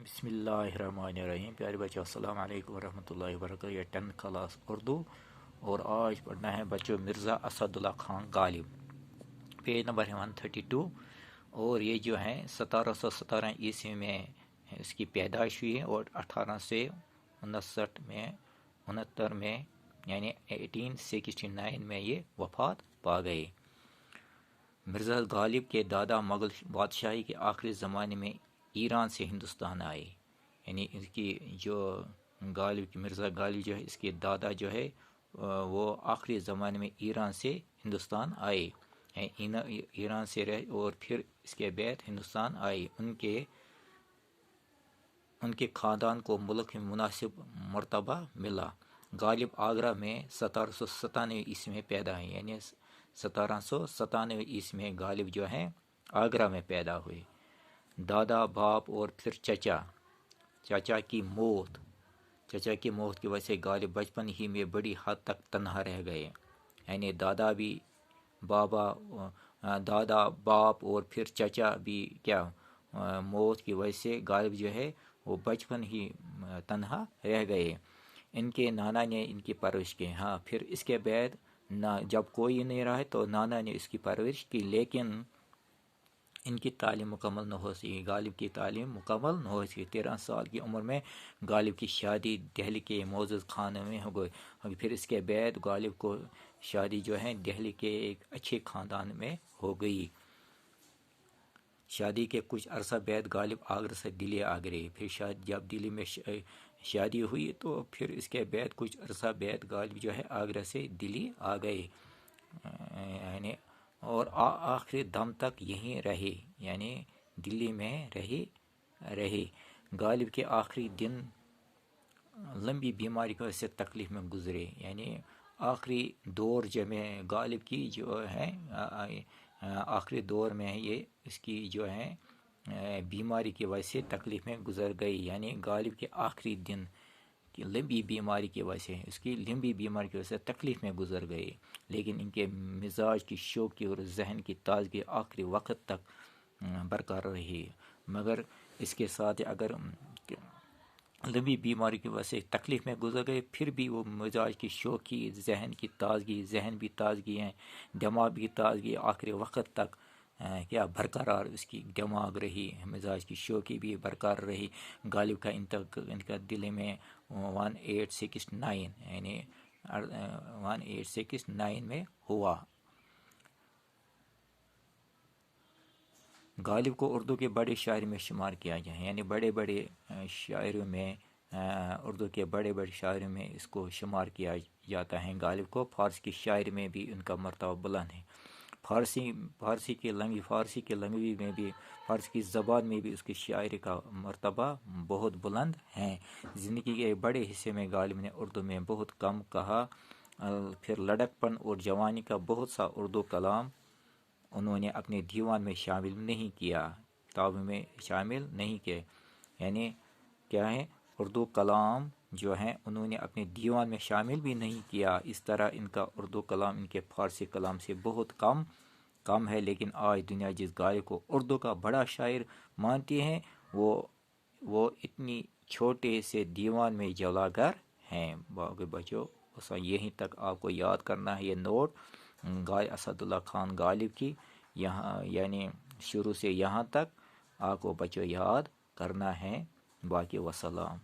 بسم اللہ الرحمن الرحیم. پیارے بچوں السلام علیکم ورحمۃ اللہ وبرکاتہ. یہ 10th کلاس اردو اور آج پڑھنا ہے بچوں مرزا اسد اللہ خان غالب, پیج نمبر ہے 132. اور یہ جو ہے 1717 عیسوی میں اس کی پیدائش ہوئی ہے اور 1859 میں یعنی 1869 میں یہ وفات پا گئے. مرزا غالب کے دادا مغل بادشاہی کے آخری زمانے میں ایران سے ہندوستان آئے. یعنی اس کی جو مرزا غالب جو ہے اس کے دادا جو ہے وہ آخری زمانے میں ایران سے ہندوستان آئے, ایران سے رہے اور پھر اس کے بعد ہندوستان آئے. ان کے خاندان کو ملک میں مناسب مرتبہ ملا. غالب آگرہ میں 1797 عیسوی میں پیدا ہیں, یعنی 1797 عیسوی میں غالب جو ہیں آگرہ میں پیدا ہوئے. دادا, باپ اور پھر چچا کی موت کی وجہ سے غالب بچپن ہی میں بڑی حد تک تنہا رہ گئے. یعنی دادا, باپ اور پھر چچا بھی موت کی وجہ سے غالب جو ہے وہ بچپن ہی تنہا رہ گئے. ان کے نانا نے ان کی پرورش کی. پھر اس کے بعد جب کوئی نہیں رہا تو نانا نے اس کی پرورش کی, لیکن ان کی تعلیم مکمل نہ ہو سکی. غالب کی تعلیم مکمل نہ ہو سکی. 13 سال کی عمر میں غالب کی شادی دہلی کے معزز خاندان میں ہو گئی. پھر اس کے بعد غالب کو شادی جو ہے دہلی کے ایک اچھے خاندان میں ہو گئی. شادی کے کچھ عرصہ بعد غالب آگرہ سے دلی آ گئے. پھر جب دلی میں شادی ہوئی تو پھر اس کے بعد کچھ عرصہ بعد غالب جو ہے آگرہ سے دلی آ گئے, یعنی اور آخری دم تک یہیں رہے, یعنی دلی میں رہے. غالب کے آخری دن لمبی بیماری کی وجہ سے تکلیف میں گزرے. یعنی آخری دور جو میں غالب کی جو ہے آخری دور میں یہ اس کی جو ہے بیماری کی وجہ سے تکلیف میں گزر گئی. یعنی غالب کے آخری دن کی لمبی بیماری کی وجہ سے تکلیف میں گزر گئے, لیکن ان کے مزاج کی شوقی اور ذہن کی تازگی آخری وقت تک برقرار رہی. مگر اس کے ساتھ اگر لمبی بیماری کی وجہ سے تکلیف میں گزر گئے پھر بھی وہ مزاج کی شوقی, ذہن کی تازگی, ذہن بھی تازگی ہیں, دماغ بھی تازگی آخری وقت تک برقرار اس کی دماغ رہی, مزاج کی شوقی بھی برقرار رہی. غالب کا انتقال دلی میں 1869 یعنی 1869 میں ہوا. غالب کو اردو کے بڑے شاعر میں شمار کیا گیا ہے, یعنی بڑے شاعروں میں اردو کے بڑے شاعروں میں اس کو شمار کیا جاتا ہے. غالب کو فارسی کی شاعری میں بھی ان کا مرتبہ بلند ہے. فارسی کی لینگویج میں بھی, فارسی کی زبان میں بھی اس کی شاعری کا مرتبہ بہت بلند ہے. زندگی کے بڑے حصے میں غالب نے اردو میں بہت کم کہا. پھر لڑکپن اور جوانی کا بہت سا اردو کلام انہوں نے اپنے دیوان میں شامل نہیں کیا, کتابوں میں شامل نہیں کیے. یعنی اردو کلام جو ہیں انہوں نے اپنے دیوان میں شامل بھی نہیں کیا. اس طرح ان کا اردو کلام ان کے فارسی کلام سے بہت کم ہے. لیکن آج دنیا جس غالب کو اردو کا بڑا شاعر مانتی ہے وہ اتنی چھوٹے سے دیوان میں جلاگر ہیں. باقی بچوں یہیں تک آپ کو یاد کرنا ہے یہ نوٹ اسد اللہ خان غالب کی, یعنی شروع سے یہاں تک آپ کو بچوں یاد کرنا ہے. باقی وسلام.